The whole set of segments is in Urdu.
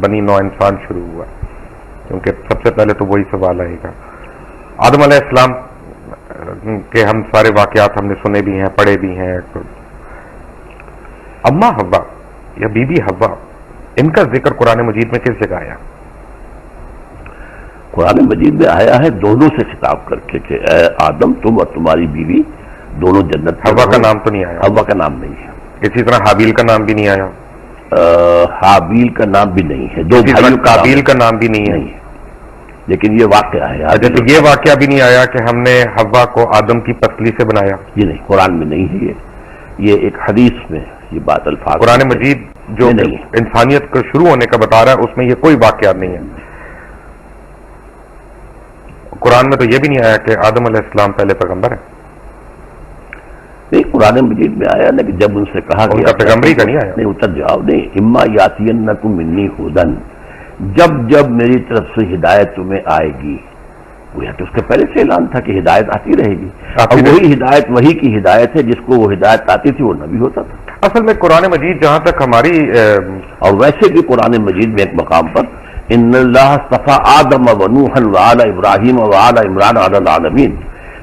بنی نوع انسان شروع ہوا، کیونکہ سب سے پہلے تو وہی سوال آئے گا۔ آدم علیہ السلام کے ہم سارے واقعات ہم نے سنے بھی ہیں، پڑھے بھی ہیں۔ اما حوا یا بی بی حوا، ان کا ذکر قرآن مجید میں کس جگہ آیا؟ قرآن مجید میں آیا ہے دونوں سے خطاب کر کے کہ اے آدم تم اور تمہاری بیوی دونوں جنت میں حوا کا نام تو نہیں آیا؟ حوا کا نام نہیں ہے۔ اسی طرح حابیل کا نام بھی نہیں آیا؟ حابیل کا نام بھی نہیں ہے، دو بھائیوں قابیل کا نام بھی نہیں ہے، لیکن یہ واقعہ ہے۔ اچھا، تو یہ واقعہ بھی نہیں آیا کہ ہم نے حوا کو آدم کی پسلی سے بنایا؟ یہ نہیں، قرآن میں نہیں ہے، یہ ایک حدیث میں یہ بات الفاظ، قرآن مجید جو انسانیت کو شروع ہونے کا بتا رہا ہے اس میں یہ کوئی واقعہ نہیں ہے۔ قرآن میں تو یہ بھی نہیں آیا کہ آدم علیہ السلام پہلے پیغمبر ہیں؟ نہیں، قرآن مجید میں آیا نا کہ جب ان سے کہا ان کا پیغمبری کا نہیں آیا؟ نہیں، اتر جواب نہیں، اما یاتینکم منی ھدی، جب جب میری طرف سے ہدایت تمہیں آئے گی، گویا کہ اس کے پہلے سے اعلان تھا کہ ہدایت آتی رہے گی، اور وہی ہدایت وہی کی ہدایت ہے جس کو وہ ہدایت آتی تھی وہ نبی ہوتا تھا۔ اصل میں قرآن مجید جہاں تک ہماری اور ویسے بھی قرآن مجید میں ایک مقام پر ان اللہ اصطفیٰ آدم و نوحا وآل ابراہیم وآل عمران علی العالمین،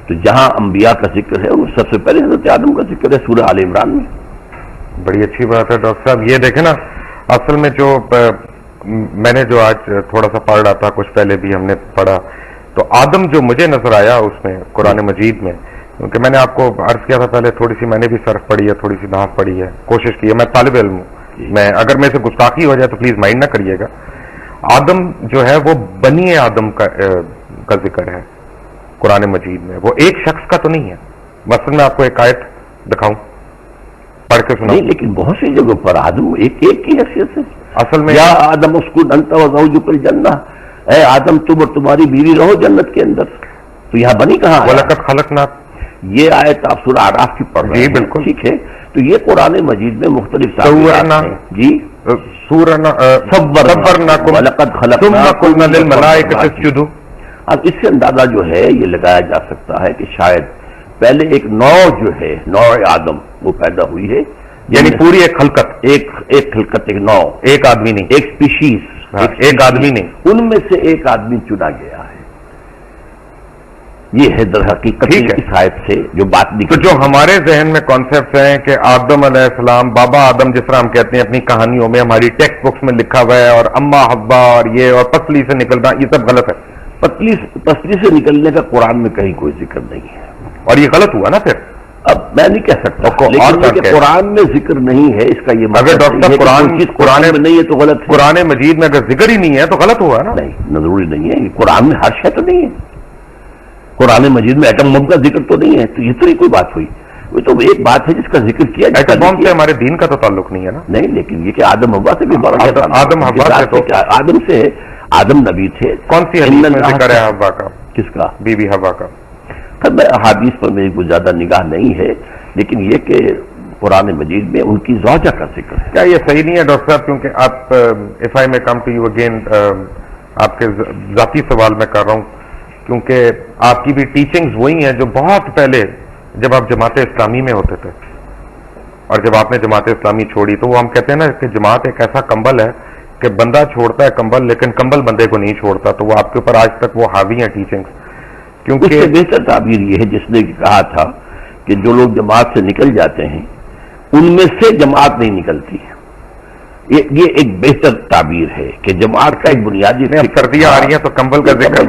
تو جہاں انبیاء کا ذکر ہے وہ سب سے پہلے حضرت آدم کا ذکر ہے سورہ آل عمران میں۔ بڑی اچھی بات ہے ڈاکٹر صاحب، یہ دیکھیں نا، اصل میں جو میں نے جو آج تھوڑا سا پڑھ رہا تھا، کچھ پہلے بھی ہم نے پڑھا، تو آدم جو مجھے نظر آیا اس میں قرآن مجید میں، کیونکہ میں نے آپ کو عرض کیا تھا پہلے، تھوڑی سی میں نے بھی صرف پڑھی ہے، تھوڑی سی نحو پڑھی ہے، کوشش کی ہے، میں طالب علم ہوں، میں اگر میں سے گستاخی ہو جائے تو پلیز مائنڈ نہ کریے گا۔ آدم جو ہے وہ بنی آدم کا ذکر ہے قرآن مجید میں، وہ ایک شخص کا تو نہیں ہے۔ مثلا میں آپ کو ایک آیت دکھاؤں، پڑھ کے سناؤں؟ نہیں، لیکن بہت سی جگہوں پر آدم ایک کی حیثیت سے، اصل میں یا آدم اسکن انت وزوجک الجنہ، اے آدم تم اور تمہاری بیوی رہو جنت کے اندر، تو یہاں بنی کہاں ہے؟ وَلَقَدْ خَلَقْنَا، یہ آیت آپ سورہ اعراف کی پڑھ رہے ہیں، جی بالکل ٹھیک ہے، تو یہ قرآن مجید میں مختلف صورنا، جی صورناکم ثم قلنا للملائکۃ اسجدوا۔ اب اس سے اندازہ جو ہے یہ لگایا جا سکتا ہے کہ شاید پہلے ایک نوع جو ہے، نوع آدم وہ پیدا ہوئی ہے، یعنی پوری ایک خلقت، ایک خلقت، ایک نوع، ایک آدمی نہیں، ایک اسپیشیز، ایک آدمی نہیں، ان میں سے ایک آدمی چنا گیا ہے۔ یہ ہے در حقیقت اس آیت سے جو بات نکلی۔ تو جو ہمارے ذہن میں کانسیپٹ ہیں کہ آدم علیہ السلام، بابا آدم جس طرح ہم کہتے ہیں اپنی کہانیوں میں، ہماری ٹیکسٹ بکس میں لکھا ہوا ہے، اور اما حوا اور یہ اور پسلی سے نکلنا، یہ سب غلط ہے۔ پسلی سے نکلنے کا قرآن میں کہیں کوئی ذکر نہیں ہے، اور یہ غلط ہوا نا پھر؟ اب میں نہیں کہہ سکتا، لیکن قرآن میں ذکر نہیں ہے اس کا یہ مطلب اگر ڈاکٹر قرآن میں نہیں ہے تو غلط ہے۔ قرآن مجید میں اگر ذکر ہی نہیں ہے تو غلط ہوا نا؟ نہیں، ضروری نہیں ہے، قرآن میں ہر شے تو نہیں ہے، قرآن مجید میں ایٹم بم کا ذکر تو نہیں ہے، تو یہ تو کوئی بات ہوئی، وہ تو ایک بات ہے جس کا ذکر کیا۔ ایٹم بم سے ہمارے دین کا تو تعلق نہیں ہے نا؟ نہیں، لیکن یہ کہ آدم حوا سے بھی بڑا، آدم حوا سے تو آدم سے، آدم نبی تھے۔ کون سی حدیث میں ذکر ہے حوا کا؟ کس کا؟ بی بی حوا کا؟ احادیث پر میری کوئی زیادہ نگاہ نہیں ہے، لیکن یہ کہ قرآن مجید میں ان کی زوجہ کا ذکر ہے۔ کیا یہ صحیح نہیں ہے ڈاکٹر صاحب؟ کیونکہ آپ اف آئی میں کم ٹو یو اگین، آپ کے ذاتی سوال میں کر رہا ہوں، کیونکہ آپ کی بھی ٹیچنگز وہی ہیں جو بہت پہلے جب آپ جماعت اسلامی میں ہوتے تھے، اور جب آپ نے جماعت اسلامی چھوڑی تو وہ ہم کہتے ہیں نا کہ جماعت ایک ایسا کمبل ہے کہ بندہ چھوڑتا ہے کمبل، لیکن کمبل بندے کو نہیں چھوڑتا، تو وہ آپ کے اوپر آج تک وہ حاوی ہیں ٹیچنگز۔ کیونکہ اس سے بہتر تعبیر یہ ہے جس نے کہا تھا کہ جو لوگ جماعت سے نکل جاتے ہیں ان میں سے جماعت نہیں نکلتی، یہ ایک بہتر تعبیر ہے کہ جماعت کا ایک بنیادی سردیاں آ رہی ہیں تو کمبل کا ذکر